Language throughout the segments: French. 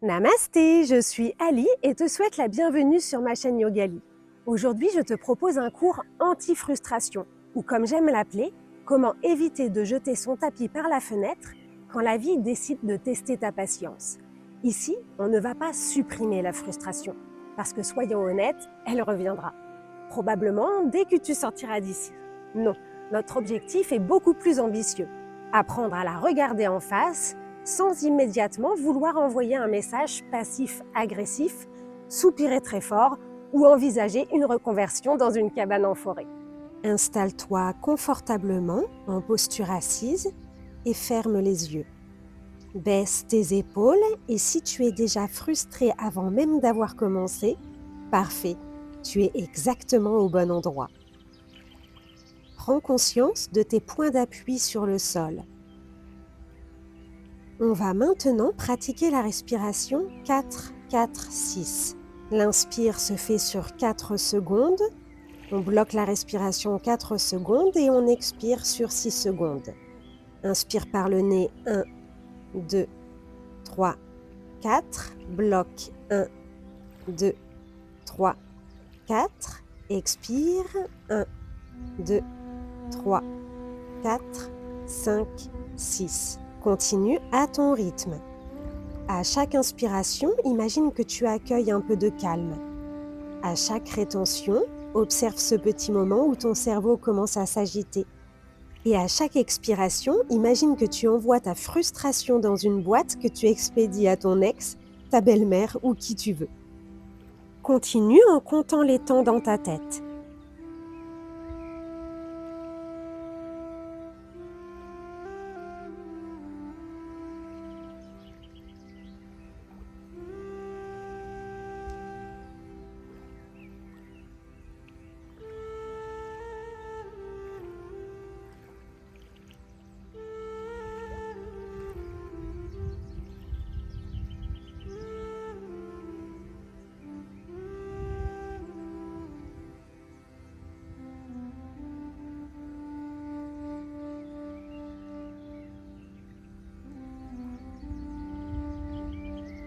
Namasté, je suis Ali et te souhaite la bienvenue sur ma chaîne Yogali. Aujourd'hui, je te propose un cours anti-frustration, ou comme j'aime l'appeler, comment éviter de jeter son tapis par la fenêtre quand la vie décide de tester ta patience. Ici, on ne va pas supprimer la frustration, parce que soyons honnêtes, elle reviendra. Probablement dès que tu sortiras d'ici. Non, notre objectif est beaucoup plus ambitieux. Apprendre à la regarder en face sans immédiatement vouloir envoyer un message passif-agressif, soupirer très fort ou envisager une reconversion dans une cabane en forêt. Installe-toi confortablement en posture assise et ferme les yeux. Baisse tes épaules et si tu es déjà frustré avant même d'avoir commencé, parfait, tu es exactement au bon endroit. Prends conscience de tes points d'appui sur le sol. On va maintenant pratiquer la respiration 4-4-6. L'inspire se fait sur 4 secondes. On bloque la respiration 4 secondes et on expire sur 6 secondes. Inspire par le nez 1, 2, 3, 4. Bloque 1, 2, 3, 4. Expire 1, 2, 3, 4, 5, 6. Continue à ton rythme. À chaque inspiration, imagine que tu accueilles un peu de calme. À chaque rétention, observe ce petit moment où ton cerveau commence à s'agiter. Et à chaque expiration, imagine que tu envoies ta frustration dans une boîte que tu expédies à ton ex, ta belle-mère ou qui tu veux. Continue en comptant les temps dans ta tête.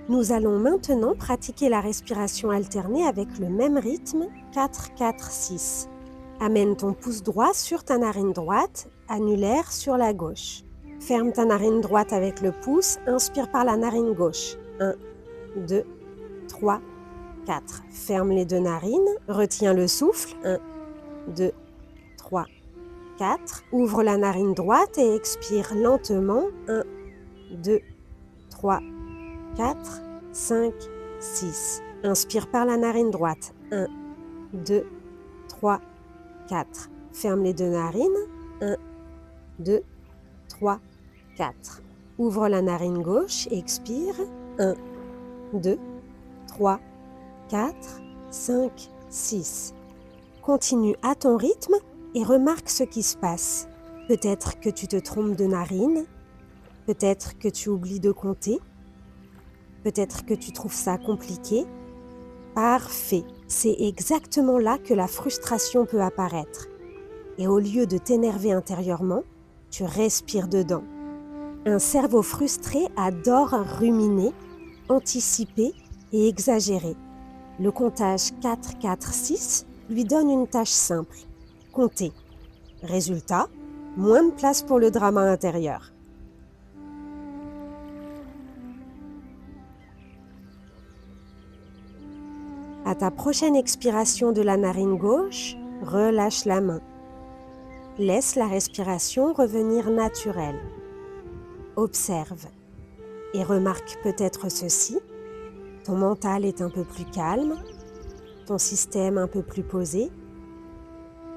Nous allons maintenant pratiquer la respiration alternée avec le même rythme 4-4-6. Amène ton pouce droit sur ta narine droite, annulaire sur la gauche. Ferme ta narine droite avec le pouce, inspire par la narine gauche. 1, 2, 3, 4. Ferme les deux narines, retiens le souffle. 1, 2, 3, 4. Ouvre la narine droite et expire lentement. 1, 2, 3, 4, 5, 6. Inspire par la narine droite. 1, 2, 3, 4. Ferme les deux narines. 1, 2, 3, 4. Ouvre la narine gauche, expire. 1, 2, 3, 4, 5, 6. Continue à ton rythme et remarque ce qui se passe. Peut-être que tu te trompes de narine. Peut-être que tu oublies de compter. Peut-être que tu trouves ça compliqué. Parfait, c'est exactement là que la frustration peut apparaître. Et au lieu de t'énerver intérieurement, tu respires dedans. Un cerveau frustré adore ruminer, anticiper et exagérer. Le comptage 4-4-6 lui donne une tâche simple, compter. Résultat, moins de place pour le drama intérieur. À ta prochaine expiration de la narine gauche, relâche la main. Laisse la respiration revenir naturelle. Observe et remarque peut-être ceci. Ton mental est un peu plus calme, ton système un peu plus posé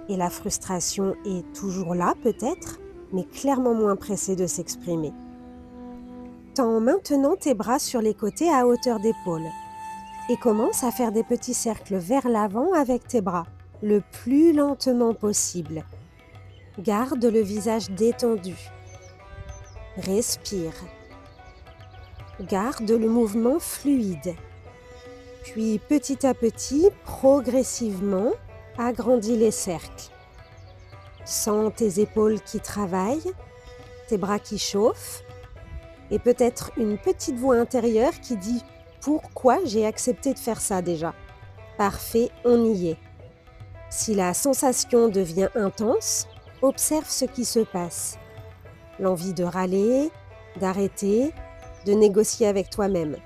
et la frustration est toujours là peut-être, mais clairement moins pressée de s'exprimer. Tends maintenant tes bras sur les côtés à hauteur d'épaule. Et commence à faire des petits cercles vers l'avant avec tes bras, le plus lentement possible. Garde le visage détendu. Respire. Garde le mouvement fluide. Puis petit à petit, progressivement, agrandis les cercles. Sens tes épaules qui travaillent, tes bras qui chauffent, et peut-être une petite voix intérieure qui dit Pourquoi j'ai accepté de faire ça déjà? Parfait, on y est. Si la sensation devient intense, observe ce qui se passe. L'envie de râler, d'arrêter, de négocier avec toi-même.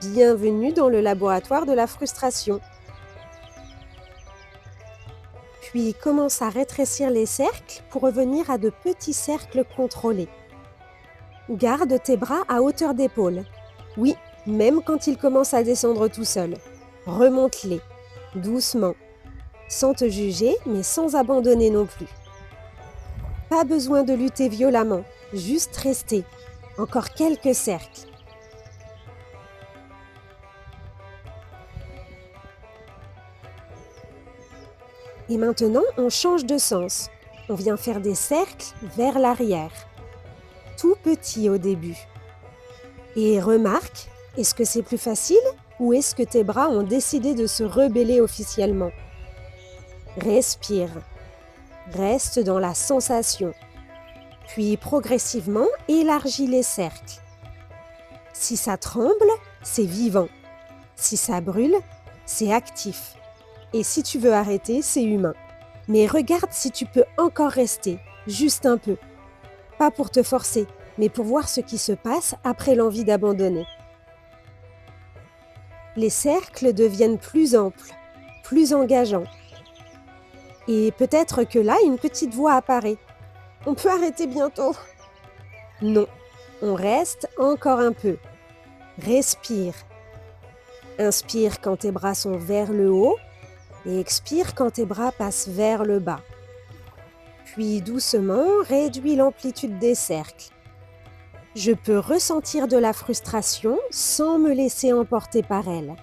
Bienvenue dans le laboratoire de la frustration. Puis commence à rétrécir les cercles pour revenir à de petits cercles contrôlés. Garde tes bras à hauteur d'épaule. Oui, même quand ils commencent à descendre tout seuls. Remonte-les, doucement, sans te juger, mais sans abandonner non plus. Pas besoin de lutter violemment, juste rester. Encore quelques cercles. Et maintenant, on change de sens. On vient faire des cercles vers l'arrière. Tout petit au début. Et remarque, est-ce que c'est plus facile ou est-ce que tes bras ont décidé de se rebeller officiellement? Respire. Reste dans la sensation. Puis progressivement, élargis les cercles. Si ça tremble, c'est vivant. Si ça brûle, c'est actif. Et si tu veux arrêter, c'est humain. Mais regarde si tu peux encore rester, juste un peu. Pas pour te forcer, mais pour voir ce qui se passe après l'envie d'abandonner. Les cercles deviennent plus amples, plus engageants. Et peut-être que là, une petite voix apparaît. On peut arrêter bientôt. Non, on reste encore un peu. Respire. Inspire quand tes bras sont vers le haut et expire quand tes bras passent vers le bas. Puis doucement, réduis l'amplitude des cercles. Je peux ressentir de la frustration sans me laisser emporter par elle.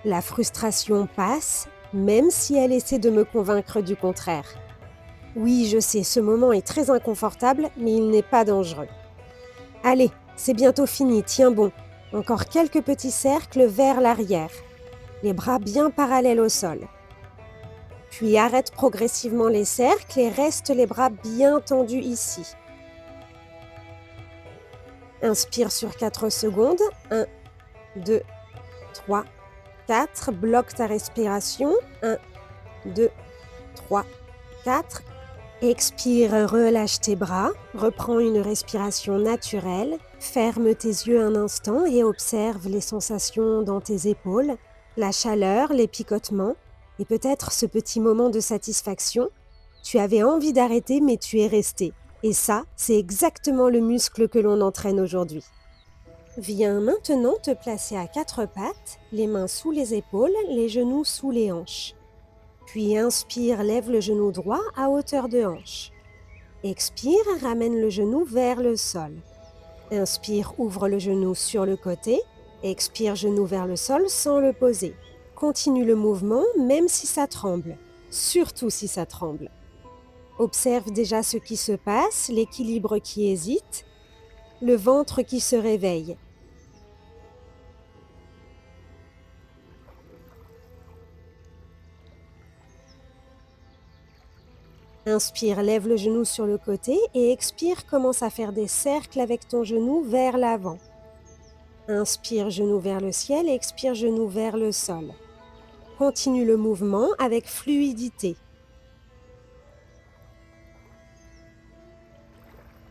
La frustration passe, même si elle essaie de me convaincre du contraire. Oui, je sais, ce moment est très inconfortable, mais il n'est pas dangereux. Allez, c'est bientôt fini, tiens bon. Encore quelques petits cercles vers l'arrière. Les bras bien parallèles au sol. Puis arrête progressivement les cercles et reste les bras bien tendus ici. Inspire sur 4 secondes. 1, 2, 3, 4. Bloque ta respiration. 1, 2, 3, 4. Expire, relâche tes bras. Reprends une respiration naturelle. Ferme tes yeux un instant et observe les sensations dans tes épaules, la chaleur, les picotements et peut-être ce petit moment de satisfaction. Tu avais envie d'arrêter mais tu es resté. Et ça, c'est exactement le muscle que l'on entraîne aujourd'hui. Viens maintenant te placer à 4 pattes, les mains sous les épaules, les genoux sous les hanches. Puis inspire, lève le genou droit à hauteur de hanche. Expire, ramène le genou vers le sol. Inspire, ouvre le genou sur le côté. Expire, genou vers le sol sans le poser. Continue le mouvement même si ça tremble, surtout si ça tremble. Observe déjà ce qui se passe, l'équilibre qui hésite, le ventre qui se réveille. Inspire, lève le genou sur le côté et expire, commence à faire des cercles avec ton genou vers l'avant. Inspire, genou vers le ciel et expire, genou vers le sol. Continue le mouvement avec fluidité.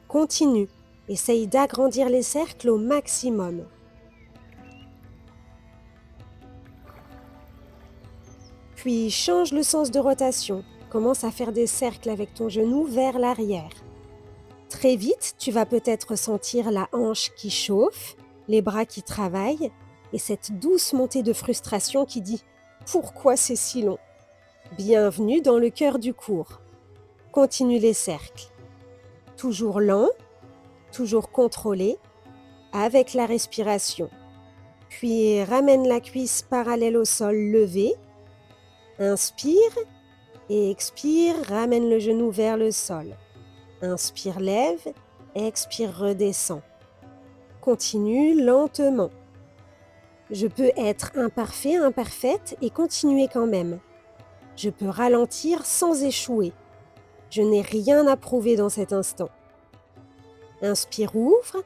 Continue, essaye d'agrandir les cercles au maximum. Puis change le sens de rotation. Commence à faire des cercles avec ton genou vers l'arrière. Très vite, tu vas peut-être sentir la hanche qui chauffe, les bras qui travaillent et cette douce montée de frustration qui dit « Pourquoi c'est si long ?» Bienvenue dans le cœur du cours. Continue les cercles. Toujours lent, toujours contrôlé, avec la respiration. Puis ramène la cuisse parallèle au sol levé. Inspire et expire, ramène le genou vers le sol. Inspire, lève, expire, redescend. Continue lentement. Je peux être imparfait, imparfaite et continuer quand même. Je peux ralentir sans échouer. Je n'ai rien à prouver dans cet instant. Inspire, ouvre.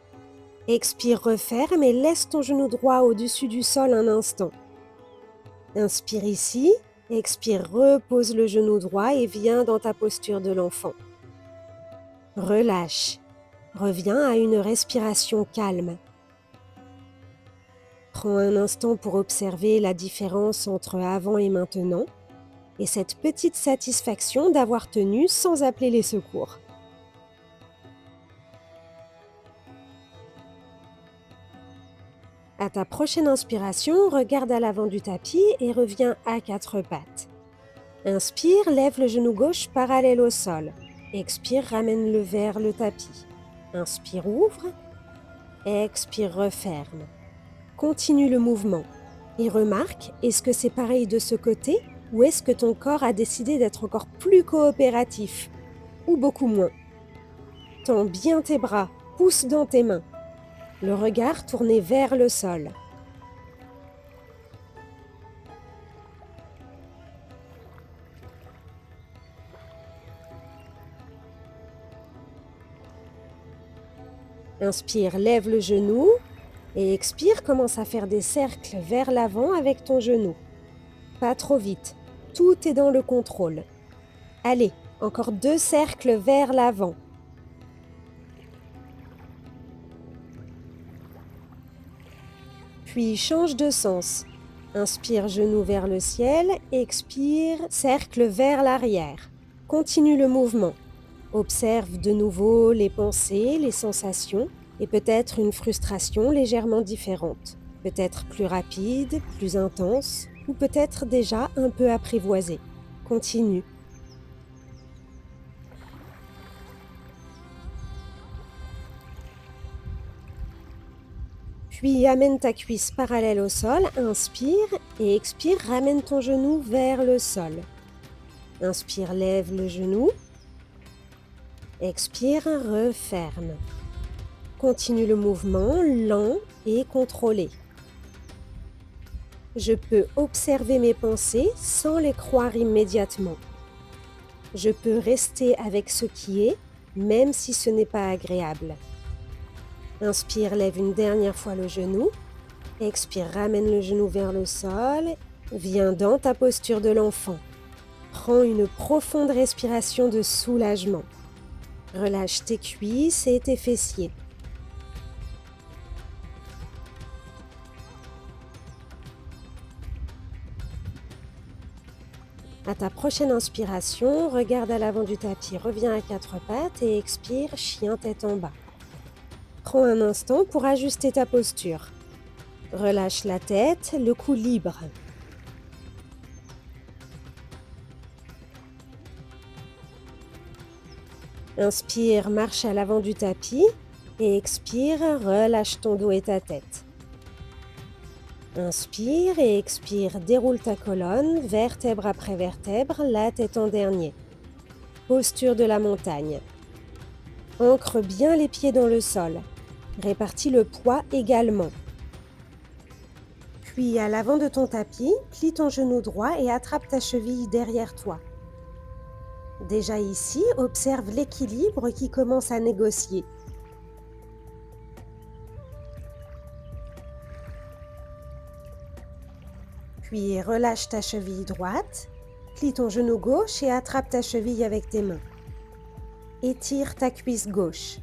Expire, referme et laisse ton genou droit au-dessus du sol un instant. Inspire ici, expire, repose le genou droit et viens dans ta posture de l'enfant. Relâche, reviens à une respiration calme. Prends un instant pour observer la différence entre avant et maintenant et cette petite satisfaction d'avoir tenu sans appeler les secours. À ta prochaine inspiration, regarde à l'avant du tapis et reviens à quatre pattes. Inspire, lève le genou gauche parallèle au sol. Expire, ramène-le vers le tapis. Inspire, ouvre. Expire, referme. Continue le mouvement. Et remarque, est-ce que c'est pareil de ce côté ou est-ce que ton corps a décidé d'être encore plus coopératif ou beaucoup moins? Tends bien tes bras, pousse dans tes mains. Le regard tourné vers le sol. Inspire, lève le genou et expire, commence à faire des cercles vers l'avant avec ton genou. Pas trop vite, tout est dans le contrôle. Allez, encore 2 cercles vers l'avant. Puis change de sens. Inspire, genou vers le ciel, expire, cercle vers l'arrière. Continue le mouvement. Observe de nouveau les pensées, les sensations et peut-être une frustration légèrement différente. Peut-être plus rapide, plus intense ou peut-être déjà un peu apprivoisée. Continue. Puis amène ta cuisse parallèle au sol, inspire et expire, ramène ton genou vers le sol. Inspire, lève le genou. Expire, referme. Continue le mouvement lent et contrôlé. Je peux observer mes pensées sans les croire immédiatement. Je peux rester avec ce qui est, même si ce n'est pas agréable. Inspire, lève une dernière fois le genou. Expire, ramène le genou vers le sol. Viens dans ta posture de l'enfant. Prends une profonde respiration de soulagement. Relâche tes cuisses et tes fessiers. À ta prochaine inspiration, regarde à l'avant du tapis, reviens à quatre pattes et expire, chien tête en bas. Prends un instant pour ajuster ta posture. Relâche la tête, le cou libre. Inspire, marche à l'avant du tapis et expire, relâche ton dos et ta tête. Inspire et expire, déroule ta colonne, vertèbre après vertèbre, la tête en dernier. Posture de la montagne. Ancre bien les pieds dans le sol. Répartis le poids également. Puis à l'avant de ton tapis, plie ton genou droit et attrape ta cheville derrière toi. Déjà ici, observe l'équilibre qui commence à négocier. Puis relâche ta cheville droite, plie ton genou gauche et attrape ta cheville avec tes mains. Étire ta cuisse gauche.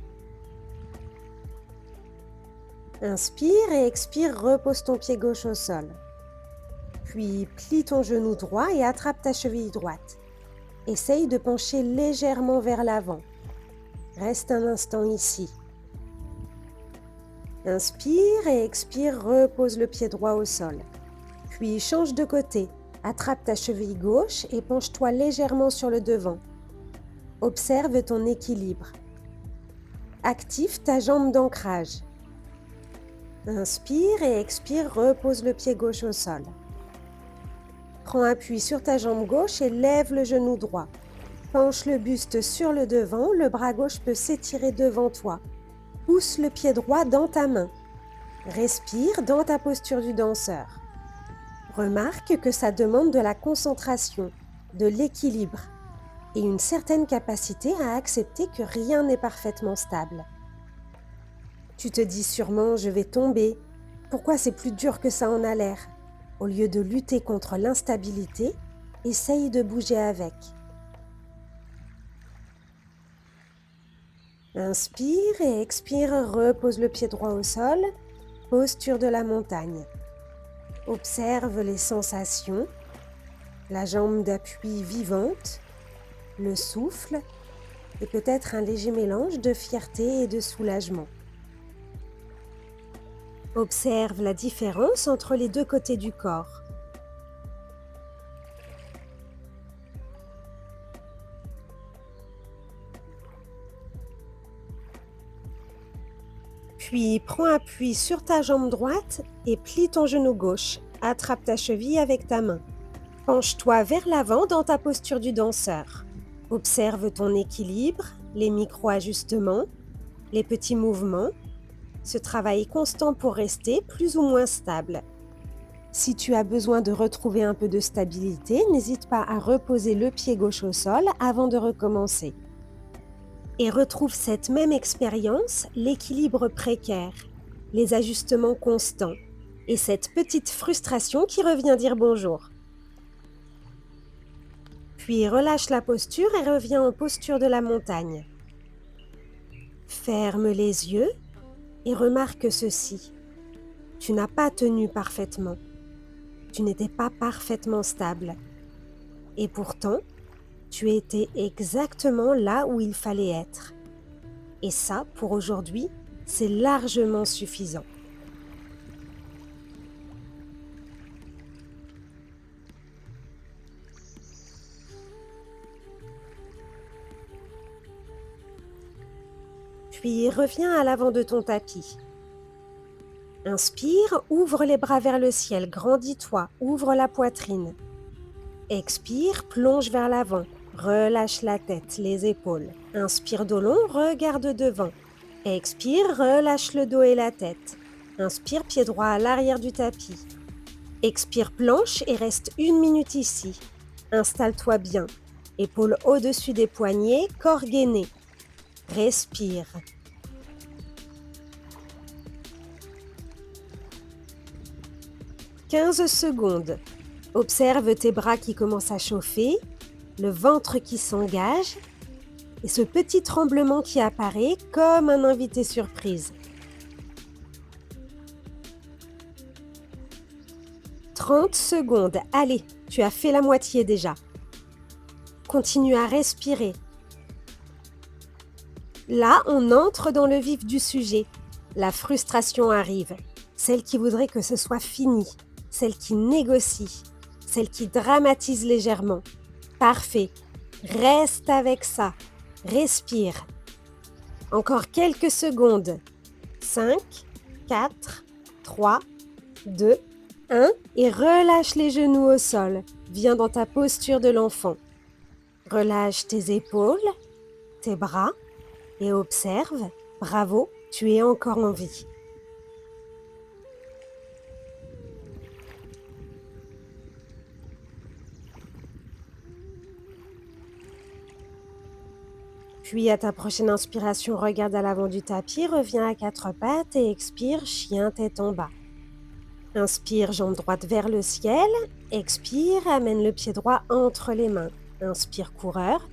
Inspire et expire, repose ton pied gauche au sol. Puis plie ton genou droit et attrape ta cheville droite. Essaye de pencher légèrement vers l'avant. Reste un instant ici. Inspire et expire, repose le pied droit au sol. Puis change de côté. Attrape ta cheville gauche et penche-toi légèrement sur le devant. Observe ton équilibre. Active ta jambe d'ancrage. Inspire et expire, repose le pied gauche au sol. Prends appui sur ta jambe gauche et lève le genou droit. Penche le buste sur le devant, le bras gauche peut s'étirer devant toi. Pousse le pied droit dans ta main. Respire dans ta posture du danseur. Remarque que ça demande de la concentration, de l'équilibre et une certaine capacité à accepter que rien n'est parfaitement stable. Tu te dis sûrement « je vais tomber ». Pourquoi c'est plus dur que ça en a l'air? Au lieu de lutter contre l'instabilité, essaye de bouger avec. Inspire et expire, repose le pied droit au sol, posture de la montagne. Observe les sensations, la jambe d'appui vivante, le souffle et peut-être un léger mélange de fierté et de soulagement. Observe la différence entre les deux côtés du corps. Puis prends appui sur ta jambe droite et plie ton genou gauche. Attrape ta cheville avec ta main. Penche-toi vers l'avant dans ta posture du danseur. Observe ton équilibre, les micro-ajustements, les petits mouvements, ce travail constant pour rester plus ou moins stable. Si tu as besoin de retrouver un peu de stabilité, n'hésite pas à reposer le pied gauche au sol avant de recommencer. Et retrouve cette même expérience, l'équilibre précaire, les ajustements constants et cette petite frustration qui revient dire bonjour. Puis relâche la posture et reviens en posture de la montagne. Ferme les yeux et remarque ceci. Tu n'as pas tenu parfaitement. Tu n'étais pas parfaitement stable. Et pourtant, tu étais exactement là où il fallait être. Et ça, pour aujourd'hui, c'est largement suffisant. Puis reviens à l'avant de ton tapis. Inspire, ouvre les bras vers le ciel, grandis-toi, ouvre la poitrine. Expire, plonge vers l'avant, relâche la tête, les épaules. Inspire dos long, regarde devant. Expire, relâche le dos et la tête. Inspire, pied droit à l'arrière du tapis. Expire, planche et reste 1 minute ici. Installe-toi bien. Épaules au-dessus des poignets, corps gainé. Respire. « 15 secondes. Observe tes bras qui commencent à chauffer, le ventre qui s'engage et ce petit tremblement qui apparaît comme un invité surprise. 30 secondes. Allez, tu as fait la moitié déjà. Continue à respirer. Là, on entre dans le vif du sujet. La frustration arrive. Celle qui voudrait que ce soit fini. Celle qui négocie. Celle qui dramatise légèrement. Parfait. Reste avec ça. Respire. Encore quelques secondes. 5, 4, 3, 2, 1. Et relâche les genoux au sol. Viens dans ta posture de l'enfant. Relâche tes épaules, tes bras et observe. Bravo, tu es encore en vie. Puis à ta prochaine inspiration, regarde à l'avant du tapis, reviens à 4 pattes et expire, chien tête en bas. Inspire, jambe droite vers le ciel. Expire, amène le pied droit entre les mains. Inspire, coureur.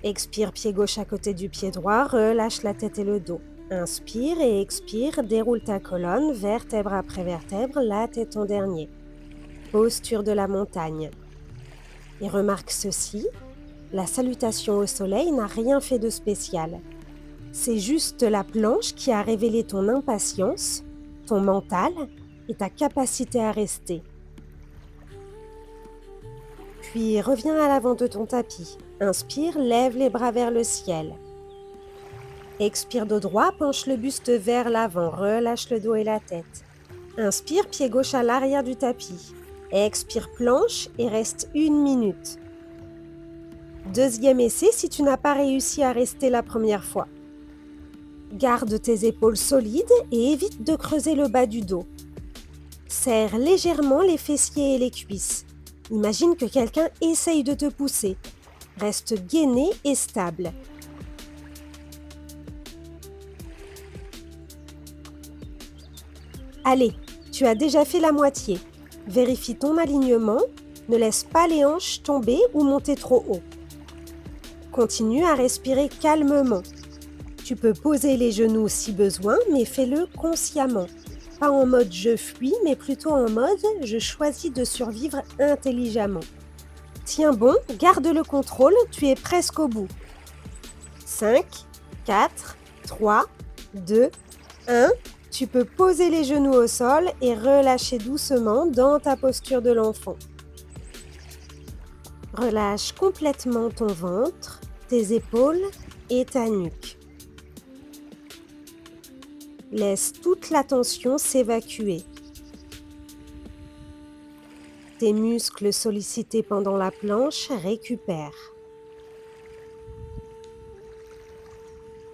Expire, pied gauche à côté du pied droit, relâche la tête et le dos. Inspire et expire, déroule ta colonne, vertèbre après vertèbre, là t'es ton dernier. Posture de la montagne. Et remarque ceci. La salutation au soleil n'a rien fait de spécial. C'est juste la planche qui a révélé ton impatience, ton mental et ta capacité à rester. Puis reviens à l'avant de ton tapis. Inspire, lève les bras vers le ciel. Expire dos droit, penche le buste vers l'avant, relâche le dos et la tête. Inspire, pied gauche à l'arrière du tapis. Expire, planche et reste 1 minute. Deuxième essai si tu n'as pas réussi à rester la première fois. Garde tes épaules solides et évite de creuser le bas du dos. Serre légèrement les fessiers et les cuisses. Imagine que quelqu'un essaye de te pousser. Reste gainé et stable. Allez, tu as déjà fait la moitié. Vérifie ton alignement, ne laisse pas les hanches tomber ou monter trop haut. Continue à respirer calmement. Tu peux poser les genoux si besoin, mais fais-le consciemment. Pas en mode je fuis, mais plutôt en mode je choisis de survivre intelligemment. Tiens bon, garde le contrôle, tu es presque au bout. 5, 4, 3, 2, 1. Tu peux poser les genoux au sol et relâcher doucement dans ta posture de l'enfant. Relâche complètement ton ventre, tes épaules et ta nuque. Laisse toute la tension s'évacuer. Tes muscles sollicités pendant la planche récupèrent.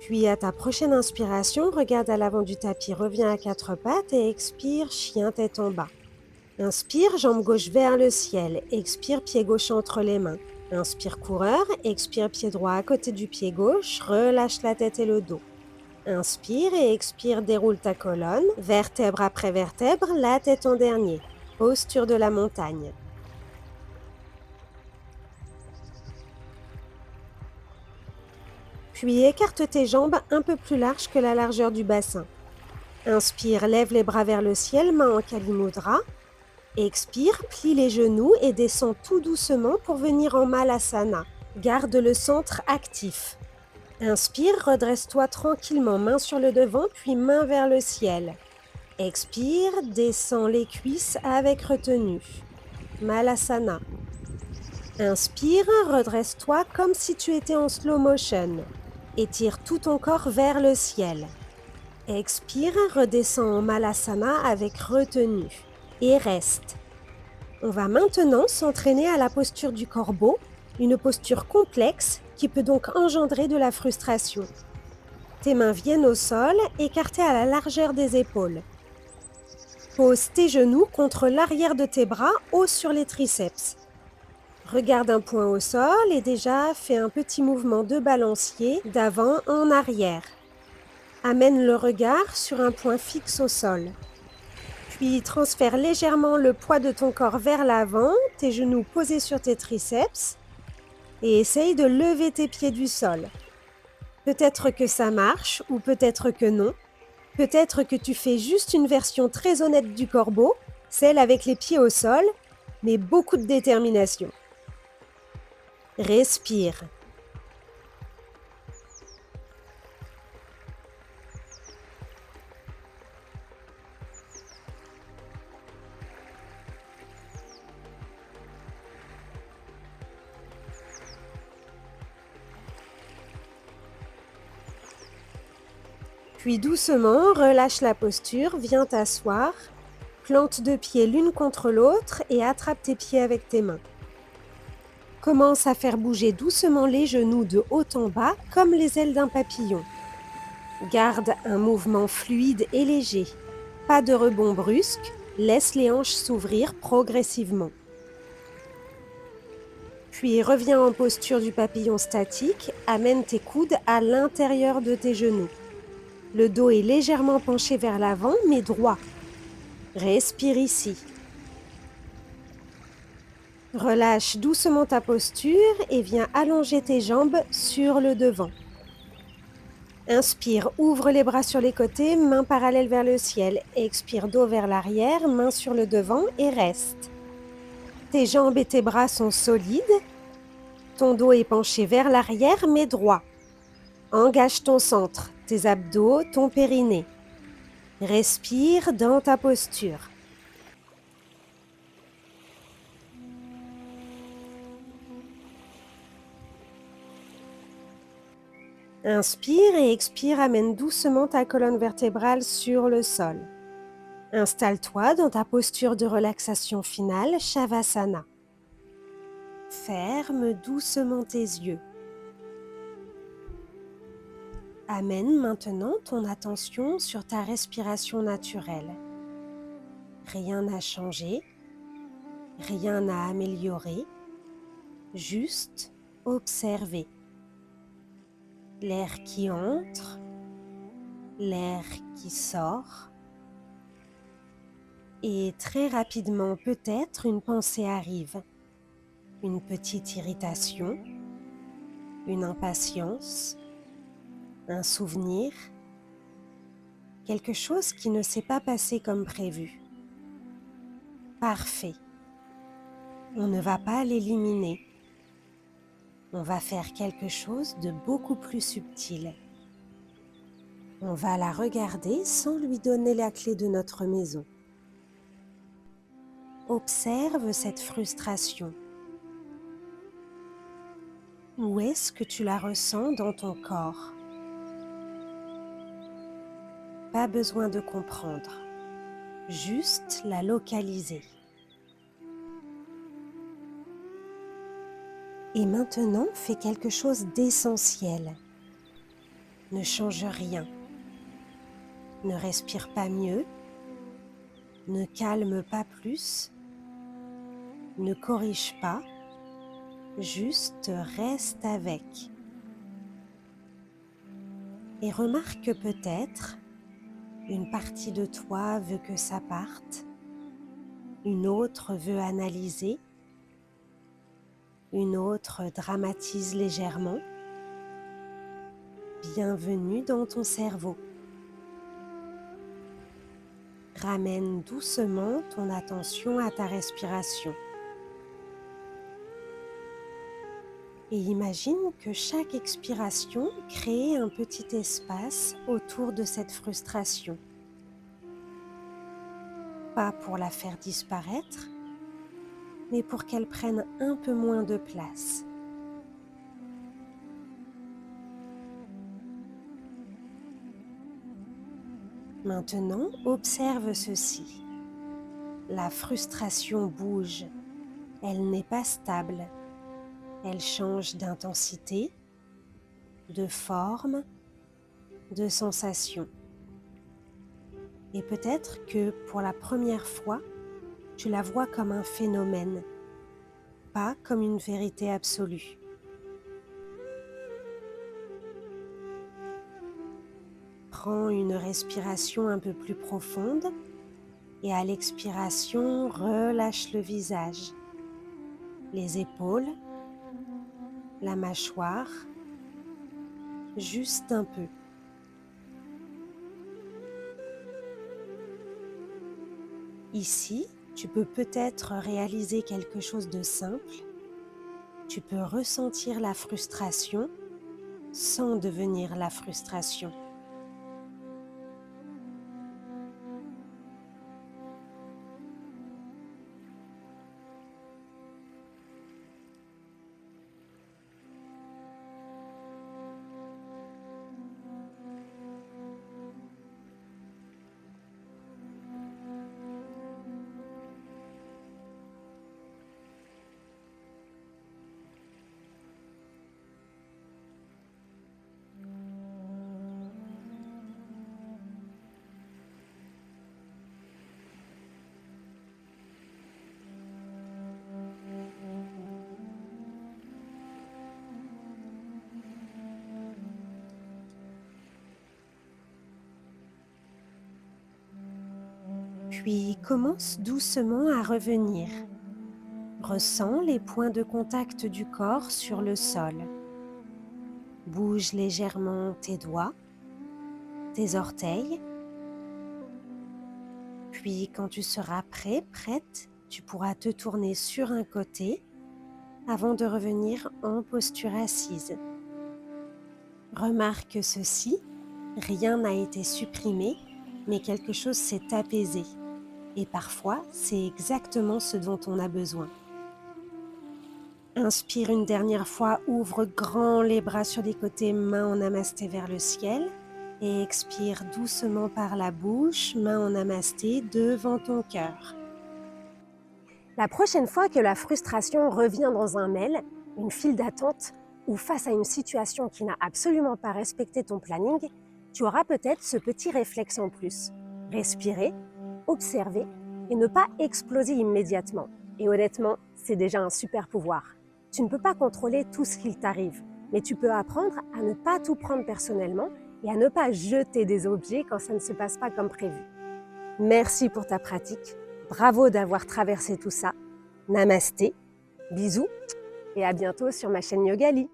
Puis à ta prochaine inspiration, regarde à l'avant du tapis, reviens à quatre pattes et expire, chien tête en bas. Inspire, jambe gauche vers le ciel, expire, pied gauche entre les mains. Inspire coureur, expire, pied droit à côté du pied gauche, relâche la tête et le dos. Inspire et expire, déroule ta colonne, vertèbre après vertèbre, la tête en dernier. Posture de la montagne. Puis écarte tes jambes un peu plus larges que la largeur du bassin. Inspire, lève les bras vers le ciel, main en Kali Mudra. Expire, plie les genoux et descends tout doucement pour venir en Malasana. Garde le centre actif. Inspire, redresse-toi tranquillement, main sur le devant, puis main vers le ciel. Expire, descends les cuisses avec retenue. Malasana. Inspire, redresse-toi comme si tu étais en slow motion. Étire tout ton corps vers le ciel. Expire, redescends en Malasana avec retenue. Et reste. On va maintenant s'entraîner à la posture du corbeau, une posture complexe qui peut donc engendrer de la frustration. Tes mains viennent au sol, écartées à la largeur des épaules. Pose tes genoux contre l'arrière de tes bras, haut sur les triceps. Regarde un point au sol et déjà fais un petit mouvement de balancier d'avant en arrière. Amène le regard sur un point fixe au sol. Puis transfère légèrement le poids de ton corps vers l'avant, tes genoux posés sur tes triceps et essaye de lever tes pieds du sol. Peut-être que ça marche ou peut-être que non. Peut-être que tu fais juste une version très honnête du corbeau, celle avec les pieds au sol, mais beaucoup de détermination. Respire. Puis doucement, relâche la posture, viens t'asseoir, plante deux pieds l'une contre l'autre et attrape tes pieds avec tes mains. Commence à faire bouger doucement les genoux de haut en bas comme les ailes d'un papillon. Garde un mouvement fluide et léger. Pas de rebond brusque, laisse les hanches s'ouvrir progressivement. Puis reviens en posture du papillon statique, amène tes coudes à l'intérieur de tes genoux. Le dos est légèrement penché vers l'avant mais droit. Respire ici. Relâche doucement ta posture et viens allonger tes jambes sur le devant. Inspire, ouvre les bras sur les côtés, mains parallèles vers le ciel. Expire, dos vers l'arrière, mains sur le devant et reste. Tes jambes et tes bras sont solides. Ton dos est penché vers l'arrière mais droit. Engage ton centre, tes abdos, ton périnée. Respire dans ta posture. Inspire et expire, amène doucement ta colonne vertébrale sur le sol. Installe-toi dans ta posture de relaxation finale, Shavasana. Ferme doucement tes yeux. Amène maintenant ton attention sur ta respiration naturelle. Rien n'a changé, rien n'a amélioré, juste observer. L'air qui entre, l'air qui sort. Et très rapidement, peut-être, une pensée arrive. Une petite irritation, une impatience, un souvenir, quelque chose qui ne s'est pas passé comme prévu. Parfait. On ne va pas l'éliminer. On va faire quelque chose de beaucoup plus subtil. On va la regarder sans lui donner la clé de notre maison. Observe cette frustration. Où est-ce que tu la ressens dans ton corps? Pas besoin de comprendre, juste la localiser. Et maintenant, fais quelque chose d'essentiel. Ne change rien. Ne respire pas mieux. Ne calme pas plus. Ne corrige pas. Juste reste avec. Et remarque que peut-être, une partie de toi veut que ça parte. Une autre veut analyser. Une autre dramatise légèrement. Bienvenue dans ton cerveau. Ramène doucement ton attention à ta respiration. Et imagine que chaque expiration crée un petit espace autour de cette frustration. Pas pour la faire disparaître, mais pour qu'elle prenne un peu moins de place. Maintenant, observe ceci. La frustration bouge, elle n'est pas stable. Elle change d'intensité, de forme, de sensation. Et peut-être que pour la première fois, tu la vois comme un phénomène, pas comme une vérité absolue. Prends une respiration un peu plus profonde et à l'expiration, relâche le visage, les épaules, la mâchoire, juste un peu. Ici, tu peux peut-être réaliser quelque chose de simple. Tu peux ressentir la frustration sans devenir la frustration. Puis commence doucement à revenir. Ressens les points de contact du corps sur le sol. Bouge légèrement tes doigts, tes orteils. Puis quand tu seras prêt, prête, tu pourras te tourner sur un côté avant de revenir en posture assise. Remarque ceci, rien n'a été supprimé, mais quelque chose s'est apaisé. Et parfois, c'est exactement ce dont on a besoin. Inspire une dernière fois, ouvre grand les bras sur les côtés, main en namasté vers le ciel. Et expire doucement par la bouche, main en namasté devant ton cœur. La prochaine fois que la frustration revient dans un mail, une file d'attente ou face à une situation qui n'a absolument pas respecté ton planning, tu auras peut-être ce petit réflexe en plus. Respirer, observer et ne pas exploser immédiatement. Et honnêtement, c'est déjà un super pouvoir. Tu ne peux pas contrôler tout ce qu'il t'arrive, mais tu peux apprendre à ne pas tout prendre personnellement et à ne pas jeter des objets quand ça ne se passe pas comme prévu. Merci pour ta pratique. Bravo d'avoir traversé tout ça. Namasté, bisous et à bientôt sur ma chaîne Yogali.